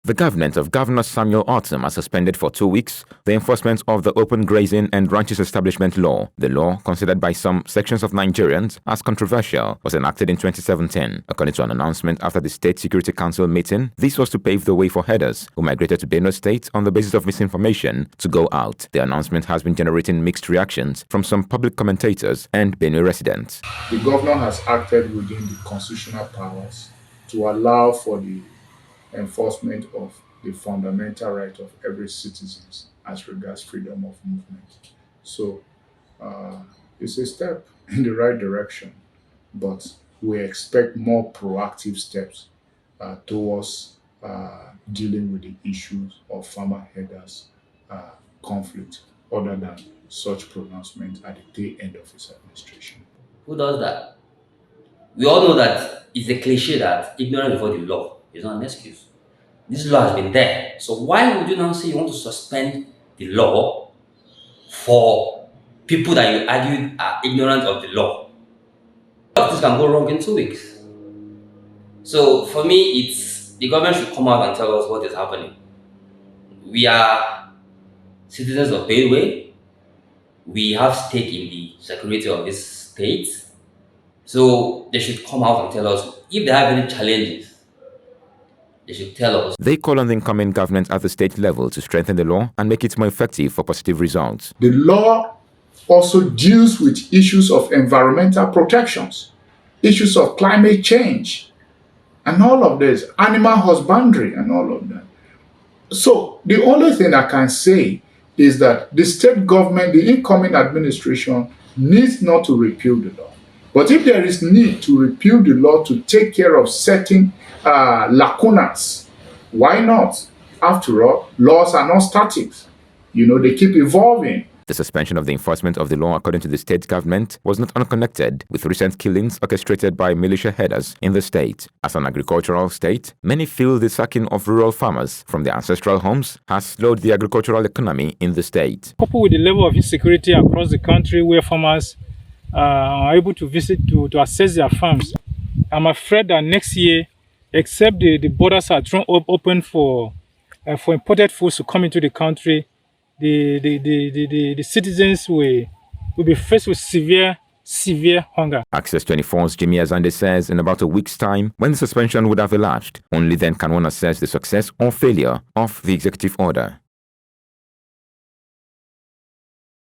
The government of Governor Samuel Ortom has suspended for 2 weeks the enforcement of the Open Grazing and Ranches Establishment Law. The law, considered by some sections of Nigerians as controversial, was enacted in 2017. According to an announcement after the State Security Council meeting, this was to pave the way for herders who migrated to Benue State on the basis of misinformation to go out. The announcement has been generating mixed reactions from some public commentators and Benue residents. The governor has acted within the constitutional powers to allow for the enforcement of the fundamental right of every citizen as regards freedom of movement. So it's a step in the right direction, but we expect more proactive steps towards dealing with the issues of farmer herders conflict other than such pronouncement at the tail end of his administration. Who does that? We all know that it's a cliche that ignorance before the law is not an excuse. This law has been there. So why would you now say you want to suspend the law for people that you argue are ignorant of the law? This can go wrong in 2 weeks. So for me, it's the government should come out and tell us what is happening. We are citizens of Benue. We have stake in the security of this state. So they should come out and tell us if they have any challenges. They should tell us. They call on the incoming government at the state level to strengthen the law and make it more effective for positive results. The law also deals with issues of environmental protections, issues of climate change, and all of this, animal husbandry and all of that. So the only thing I can say is that the state government, the incoming administration, needs not to repeal the law. But if there is need to repeal the law to take care of certain lacunas, why not? After all, laws are not static. They keep evolving. The suspension of the enforcement of the law, according to the state government, was not unconnected with recent killings orchestrated by militia headers in the state. As an agricultural state, many feel the sacking of rural farmers from their ancestral homes has slowed the agricultural economy in the state. Coupled with the level of insecurity across the country where farmers are able to visit to assess their farms, I'm afraid that next year, except the borders are thrown open for imported foods to come into the country, the citizens will be faced with severe hunger. Access 24's Jimmy Azande says in about a week's time, when the suspension would have elapsed, only then can one assess the success or failure of the executive order.